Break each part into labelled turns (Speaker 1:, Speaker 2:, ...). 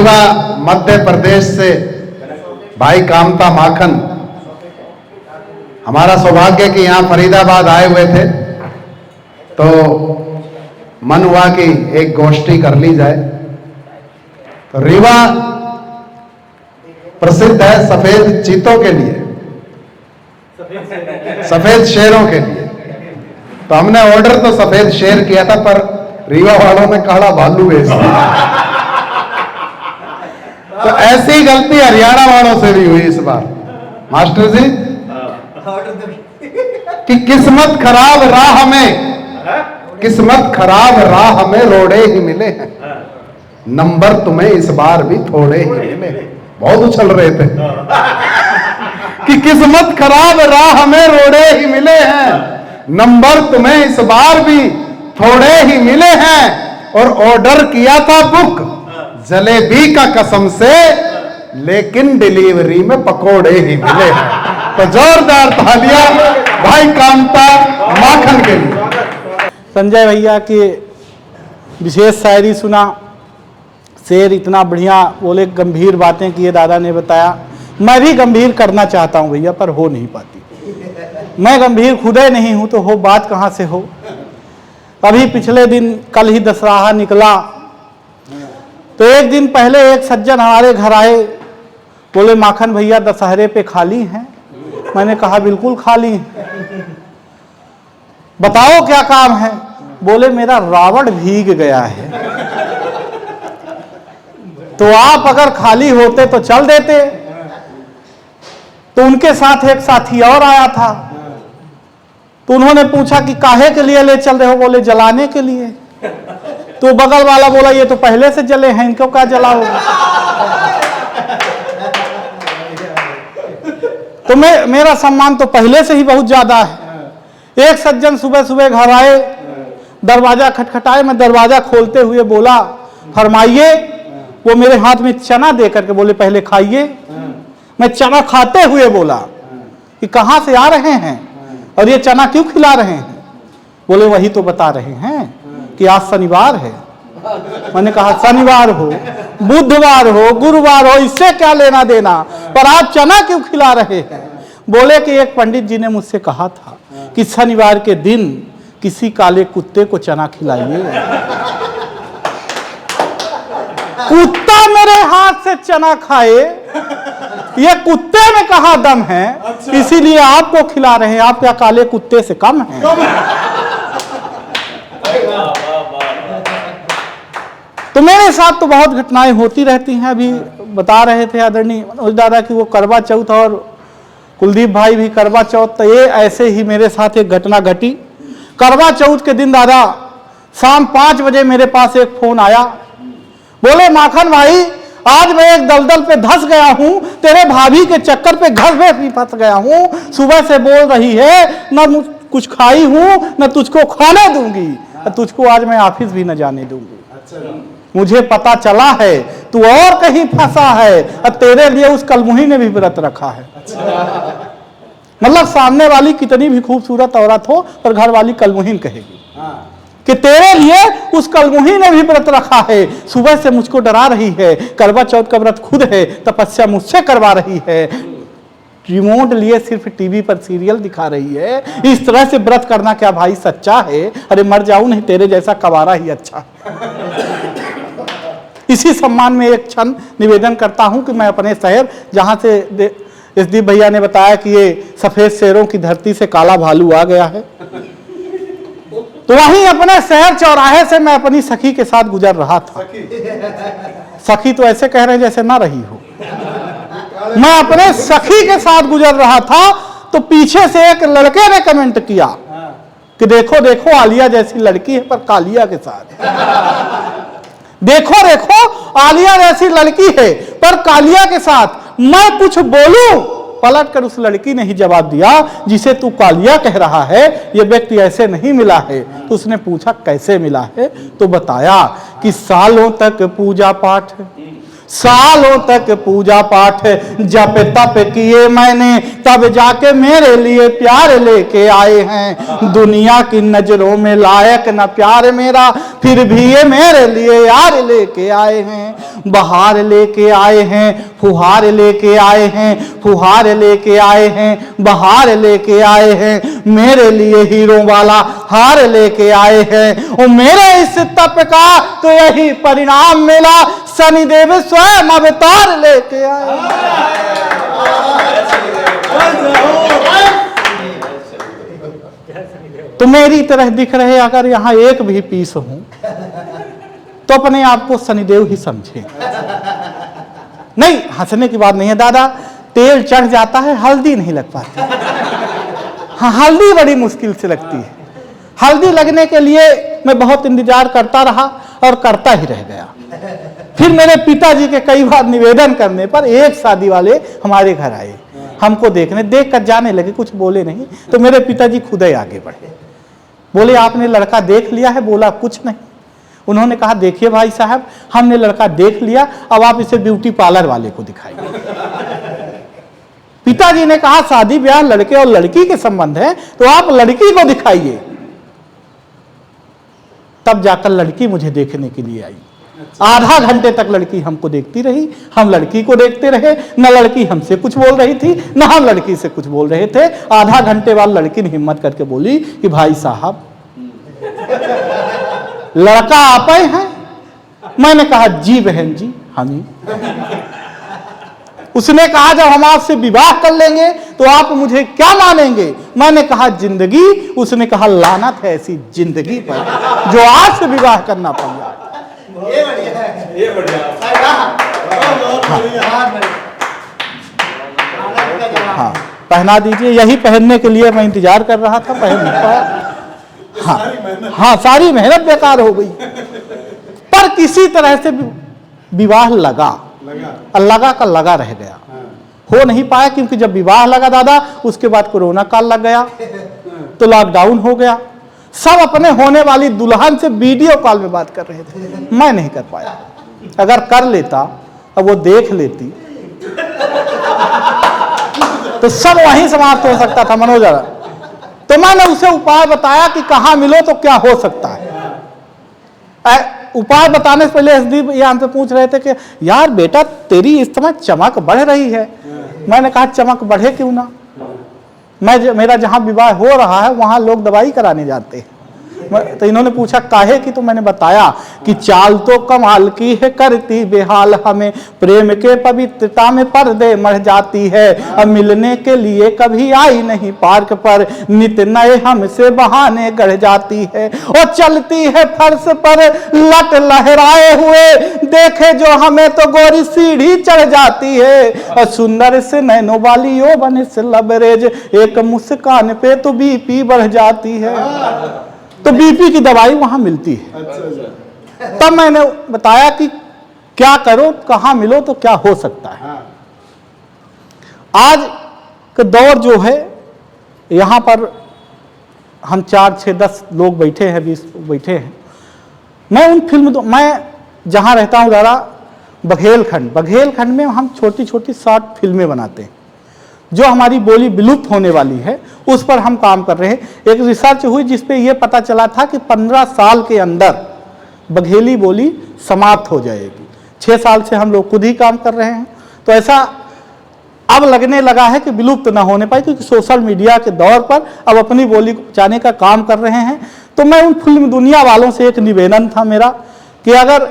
Speaker 1: मध्य प्रदेश से भाई कामता माखन, हमारा सौभाग्य कि यहाँ फरीदाबाद आए हुए थे तो मन हुआ कि एक गोष्ठी कर ली जाए। तो रीवा प्रसिद्ध है सफेद चीतों के लिए, सफेद शेरों के लिए। तो हमने ऑर्डर तो सफेद शेर किया था, पर रीवा वालों ने काला भालू भेज दिया। तो ऐसी गलती हरियाणा वालों से भी हुई इस बार मास्टर जी, कि किस्मत खराब राह में, किस्मत खराब राह में रोड़े ही मिले हैं, नंबर तुम्हें इस बार भी थोड़े ही मिले। बहुत उछल रहे थे कि किस्मत खराब राह में रोड़े ही मिले हैं, नंबर तुम्हें इस बार भी थोड़े ही मिले हैं। और ऑर्डर किया था बुक जलेबी का कसम से, लेकिन डिलीवरी में पकोड़े ही मिले हैं। तो जोरदार तालियां भाई कामता माखन के लिए।
Speaker 2: संजय भैया की विशेष शायरी सुना, शेर इतना बढ़िया बोले, गंभीर बातें किए दादा ने बताया। मैं भी गंभीर करना चाहता हूं भैया, पर हो नहीं पाती। मैं गंभीर खुदे नहीं हूं तो हो बात कहां से हो। अभी पिछले दिन कल ही दशहरा निकला, तो एक दिन पहले एक सज्जन हमारे घर आए, बोले माखन भैया दशहरे पे खाली हैं। मैंने कहा बिल्कुल खाली हैं, बताओ क्या काम है। बोले मेरा रावण भीग गया है, तो आप अगर खाली होते तो चल देते। तो उनके साथ एक साथी और आया था, तो उन्होंने पूछा कि काहे के लिए ले चल रहे हो। बोले जलाने के लिए। तो बगल वाला बोला ये तो पहले से जले हैं, इनको क्या जलाओगे। तो मेरा सम्मान तो पहले से ही बहुत ज्यादा है। एक सज्जन सुबह सुबह घर आए, दरवाजा खटखटाए, मैं दरवाजा खोलते हुए बोला फरमाइए। वो मेरे हाथ में चना दे करके बोले पहले खाइए। मैं चना खाते हुए बोला कि कहां से आ रहे हैं और ये चना क्यों खिला रहे हैं। बोले वही तो बता रहे हैं कि आज शनिवार है। मैंने कहा शनिवार हो, बुधवार हो, गुरुवार हो, इससे क्या लेना देना, पर आप चना क्यों खिला रहे हैं। बोले कि एक पंडित जी ने मुझसे कहा था कि शनिवार के दिन किसी काले कुत्ते को चना खिलाइए। कुत्ता मेरे हाथ से चना खाए, ये कुत्ते में कहा दम है, इसीलिए आपको खिला रहे हैं। आप क्या काले कुत्ते से कम हैं। तो मेरे साथ तो बहुत घटनाएं होती रहती हैं। अभी बता रहे थे आदरणीय मनोज दादा कि वो करवा चौथ और कुलदीप भाई भी करवा चौथ, तो ये ऐसे ही मेरे साथ एक घटना घटी। करवा चौथ के दिन दादा शाम 5 बजे मेरे पास एक फोन आया। बोले माखन भाई आज मैं एक दलदल पे धंस गया हूं, तेरे भाभी के चक्कर पे घर में भी फंस गया हूं। सुबह से बोल रही है न कुछ खाई हूं न तुझको खाने दूंगी, तुझको आज मैं ऑफिस भी न जाने दूंगी। मुझे पता चला है तू और कहीं फंसा है और तेरे लिए उस कलमुही ने भी व्रत रखा है। मतलब सामने वाली कितनी भी खूबसूरत औरत हो पर घर वाली कलमुहीन कहेगी कि तेरे लिए उस कलमुही ने भी व्रत रखा है। सुबह से मुझको डरा रही है, करवा चौथ का व्रत खुद है, तपस्या मुझसे करवा रही है, रिमोट लिए सिर्फ टीवी पर सीरियल दिखा रही है। इस तरह से व्रत करना क्या भाई सच्चा है। अरे मर जाऊं नहीं, तेरे जैसा कवारा ही अच्छा। इसी सम्मान में एक क्षण निवेदन करता हूं कि मैं अपने शहर, जहां से एसदीप भैया ने बताया कि ये सफेद शेरों की धरती से काला भालू आ गया है, तो वहीं अपने शहर चौराहे से मैं अपनी सखी के साथ गुजर रहा था। सखी तो ऐसे कह रहे हैं जैसे ना रही हो। मैं अपने सखी के साथ गुजर रहा था, तो पीछे से एक लड़के ने कमेंट किया कि देखो देखो आलिया जैसी लड़की है पर कालिया के साथ। देखो देखो आलिया जैसी लड़की है पर कालिया के साथ। मैं कुछ बोलूं, पलट कर उस लड़की ने ही जवाब दिया जिसे तू कालिया कह रहा है ये व्यक्ति ऐसे नहीं मिला है। तो उसने पूछा कैसे मिला है, तो बताया कि सालों तक पूजा पाठ, सालों तक पूजा पाठ जप तप किए मैंने, तब जाके मेरे लिए प्यार लेके आए हैं। दुनिया की नजरों में लायक न प्यार मेरा, फिर भी ये मेरे लिए यार लेके आए हैं। बहार लेके आए हैं, फुहार लेके आए हैं, फुहार लेके आए हैं, बहार लेके आए हैं। मेरे लिए हीरो वाला हार लेके आए हैं। और मेरे इस तप का तो यही परिणाम मिला, शनिदेव स्वयं अवतार लेके आए। तो मेरी तरह दिख रहे अगर यहाँ एक भी पीस हूं तो अपने आप को शनिदेव ही समझे। नहीं, हंसने की बात नहीं है दादा, तेल चढ़ जाता है, हल्दी नहीं लग पाती। हाँ, हल्दी बड़ी मुश्किल से लगती है। हल्दी लगने के लिए मैं बहुत इंतजार करता रहा और करता ही रह गया। फिर मेरे पिताजी के कई बार निवेदन करने पर एक शादी वाले हमारे घर आए, हमको देखने, देख कर जाने लगे, कुछ बोले नहीं। तो मेरे पिताजी खुद ही आगे बढ़े, बोले आपने लड़का देख लिया है? बोला कुछ नहीं। उन्होंने कहा देखिए भाई साहब, हमने लड़का देख लिया, अब आप इसे ब्यूटी पार्लर वाले को दिखाइए। पिताजी ने कहा शादी ब्याह लड़के और लड़की के संबंध है, तो आप लड़की को दिखाइए। तब जाकर लड़की मुझे देखने के लिए आई। आधा घंटे तक लड़की हमको देखती रही, हम लड़की को देखते रहे। न लड़की हमसे कुछ बोल रही थी, न हम लड़की से कुछ बोल रहे थे। आधा घंटे बाद लड़की ने हिम्मत करके बोली कि भाई साहब लड़का आप ही हैं? मैंने कहा जी बहन जी, हम ही। उसने कहा जब हम आपसे विवाह कर लेंगे तो आप मुझे क्या मानेंगे? मैंने कहा जिंदगी। उसने कहा लानत है ऐसी जिंदगी पर जो आज से विवाह करना पड़ जाए।
Speaker 3: ये बढ़िया।
Speaker 2: हाँ, पहना दीजिए। यही पहनने के लिए मैं इंतजार कर रहा था, पहन नहीं पाया। हाँ, सारी मेहनत बेकार हो गई। पर किसी तरह से विवाह लगा का लगा रह गया, हो नहीं पाया। क्योंकि जब विवाह लगा दादा, उसके बाद कोरोना काल लग गया, तो लॉकडाउन हो गया। सब अपने होने वाली दुल्हन से वीडियो कॉल में बात कर रहे थे, मैं नहीं कर पाया। अगर कर लेता, अब वो देख लेती तो सब वहीं समाप्त हो सकता था मनोज। तो मैंने उसे उपाय बताया कि कहां मिलो तो क्या हो सकता है। उपाय बताने से पहले एसडी ये हमसे पूछ रहे थे कि यार बेटा तेरी इस समय चमक बढ़ रही है। मैंने कहा चमक बढ़े क्यों ना, मेरा जहां विवाह हो रहा है वहां लोग दवाई कराने जाते हैं। तो इन्होंने पूछा काहे की, तो मैंने बताया कि चाल तो कमाल की है, करती बेहाल हमें, प्रेम के पवित्रता में पर्दे मर जाती है। अब मिलने के लिए कभी आई नहीं पार्क पर, नित नए हमसे बहाने गढ़ जाती है। और चलती है फर्श पर लट लहराए हुए, देखे जो हमें तो गोरी सीढ़ी चढ़ जाती है। और सुंदर से नैनो वाली यौवन से लबरेज, एक मुस्कान पे तो बीपी बढ़ जाती है। तो बीपी की दवाई वहां मिलती है। तब मैंने बताया कि क्या करो, कहां मिलो तो क्या हो सकता है। आज का दौर जो है, यहां पर हम 4, 6, 10 लोग बैठे हैं, 20 बैठे हैं। मैं उन मैं जहां रहता हूं दादा, बघेलखंड में हम छोटी छोटी शॉर्ट फिल्में बनाते हैं। जो हमारी बोली विलुप्त होने वाली है उस पर हम काम कर रहे हैं। एक रिसर्च हुई जिसपे यह पता चला था कि 15 साल के अंदर बघेली बोली समाप्त हो जाएगी। 6 साल से हम लोग खुद ही काम कर रहे हैं। तो ऐसा अब लगने लगा है कि विलुप्त ना होने पाए, क्योंकि सोशल मीडिया के दौर पर अब अपनी बोली को बचाने का काम कर रहे हैं। तो मैं उन फिल्म दुनिया वालों से एक निवेदन था मेरा कि अगर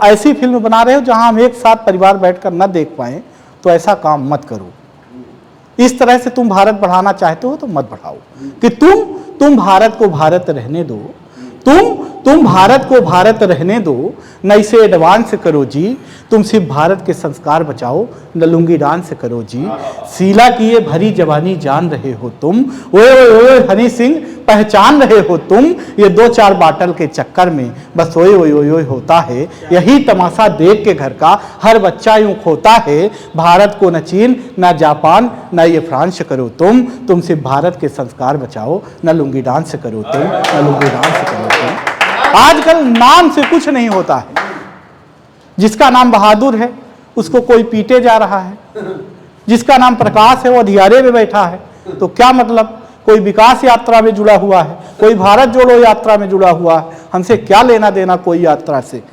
Speaker 2: ऐसी फिल्म बना रहे हो जहां हम एक साथ परिवार बैठकर न देख पाए तो ऐसा काम मत करो। इस तरह से तुम भारत बढ़ाना चाहते हो तो मत बढ़ाओ, कि तुम भारत को भारत रहने दो, तुम भारत को भारत रहने दो, न इसे एडवांस करो जी। तुम सिर्फ भारत के संस्कार बचाओ, न लुंगी डांस करो जी। शीला की ये भरी जवानी जान रहे हो तुम, ओए हनी सिंह पहचान रहे हो तुम। ये 2-4 बाटल के चक्कर में बस ओए ओए ओए ओए होता है। यही तमाशा देख के घर का हर बच्चा यूं खोता है। भारत को न चीन न जापान न ये फ्रांस करो तुम सिर्फ भारत के संस्कार बचाओ, न लुंगी डांस करो तुम, न लुंगी डांस करो तुम। आजकल नाम से कुछ नहीं होता है। जिसका नाम बहादुर है उसको कोई पीटे जा रहा है। जिसका नाम प्रकाश है वो अधियारे में बैठा है, तो क्या मतलब? कोई विकास यात्रा में जुड़ा हुआ है, कोई भारत जोड़ो यात्रा में जुड़ा हुआ है, हमसे क्या लेना देना कोई यात्रा से?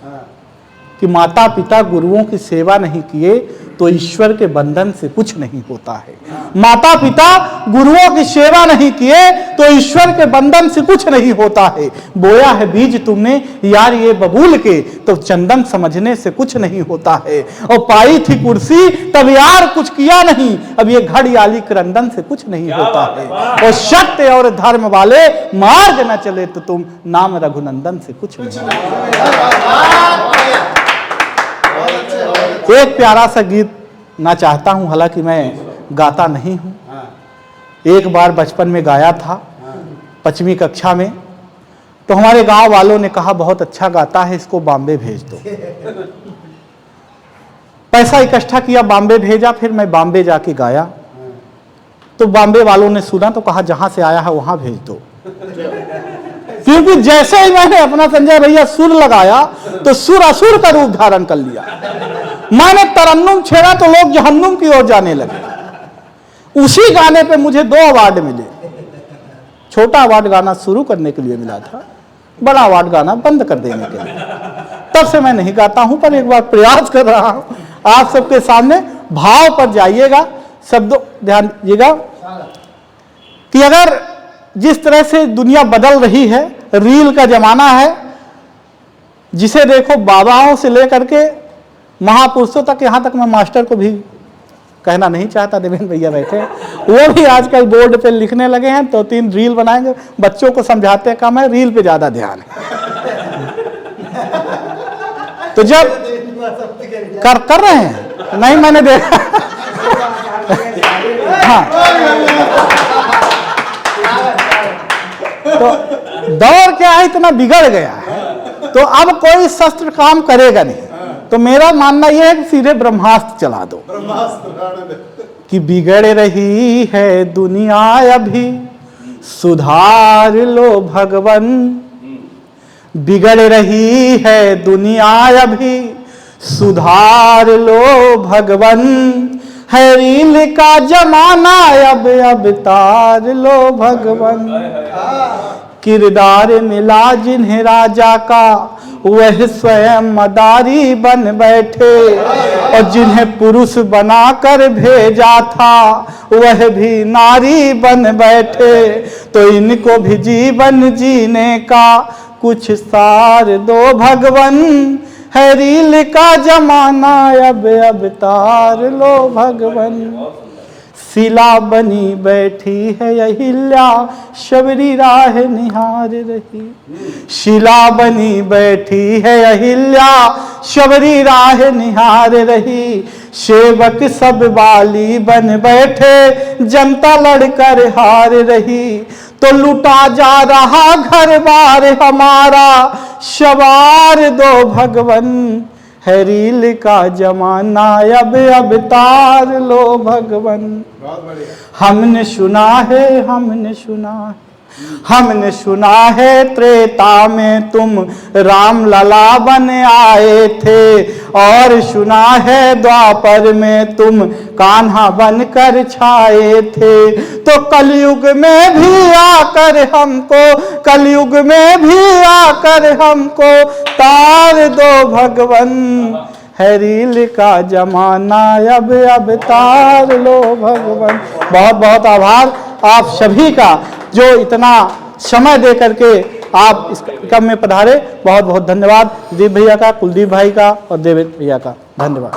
Speaker 2: कि माता पिता गुरुओं की सेवा नहीं किए तो ईश्वर के बंधन से कुछ नहीं होता है। माता पिता गुरुओं की सेवा नहीं किए तो ईश्वर के बंधन से कुछ नहीं होता है। बोया है बीज तुमने यार ये बबूल के, तो चंदन समझने से कुछ नहीं होता है। और पाई थी कुर्सी तब यार कुछ किया नहीं, अब ये घड़ियाली क्रंदन से कुछ नहीं होता है। और सत्य और धर्म वाले मार्ग न चले तो तुम नाम रघुनंदन से कुछ नहीं होता। एक प्यारा सा गीत ना चाहता हूं, हालांकि मैं गाता नहीं हूं। एक बार बचपन में गाया था 5वीं कक्षा में, तो हमारे गांव वालों ने कहा बहुत अच्छा गाता है, इसको बॉम्बे भेज दो। पैसा इकट्ठा किया, बॉम्बे भेजा। फिर मैं बॉम्बे जाके गाया तो बॉम्बे वालों ने सुना तो कहा जहां से आया है वहां भेज दो। क्योंकि जैसे ही मैंने अपना संजय भैया सुर लगाया तो सुर असुर का रूप धारण कर लिया। मैंने तरन्नुम छेड़ा तो लोग जहन्नुम की ओर जाने लगे। उसी गाने पे मुझे 2 अवार्ड मिले। छोटा अवार्ड गाना शुरू करने के लिए मिला था, बड़ा अवार्ड गाना बंद कर देने के लिए। तब से मैं नहीं गाता हूं, पर एक बार प्रयास कर रहा हूं आप सबके सामने। भाव पर जाइएगा, शब्दों ध्यान दीजिएगा कि अगर जिस तरह से दुनिया बदल रही है, रील का जमाना है, जिसे देखो बाबाओं से लेकर के महापुरुषों तक, यहां तक मैं मास्टर को भी कहना नहीं चाहता, देवेंद्र भैया बैठे, वो भी आजकल बोर्ड पे लिखने लगे हैं, 2-3 रील बनाएंगे। बच्चों को समझाते कम है, रील पे ज्यादा ध्यान है। तो जब कर रहे हैं, नहीं मैंने देखा। हाँ, तो दौर क्या है, इतना बिगड़ गया है तो अब कोई शस्त्र काम करेगा नहीं। तो मेरा मानना यह है कि सीधे ब्रह्मास्त्र चला दो कि बिगड़ रही है दुनिया अभी, सुधार लो भगवन। बिगड़ रही है दुनिया अभी, सुधार लो भगवन। है रील का जमाना अब तार लो भगवन। किरदार मिला जिन्हें राजा का, वह स्वयं मदारी बन बैठे। और जिन्हें पुरुष बनाकर भेजा था, वह भी नारी बन बैठे। तो इनको भी जीवन जीने का कुछ सार दो भगवन। है रील का जमाना अब तार लो भगवन। शिला बनी बैठी है अहिल्या, शबरी राह निहार रही। शिला बनी बैठी है अहिल्या, शबरी राह निहार रही। सेवक सब बाली बन बैठे, जनता लड़कर हार रही। तो लुटा जा रहा घर बार हमारा, सवार दो भगवन। है रील का जमाना अब तार लो भगवन। हमने सुना है, हमने सुना है, हमने सुना है त्रेता में तुम राम लला बन आए थे। और सुना है द्वापर में तुम कान्हा बनकर छाए थे। तो कलयुग में भी आकर हमको, कलयुग में भी आकर हमको तार दो भगवन। है रील का जमाना अब तार लो भगवन। बहुत बहुत आभार आप सभी का, जो इतना समय दे करके आप इस कार्यक्रम में पधारे। बहुत बहुत धन्यवाद दीप भैया का, कुलदीप भाई का और देवेंद्र भैया का। धन्यवाद।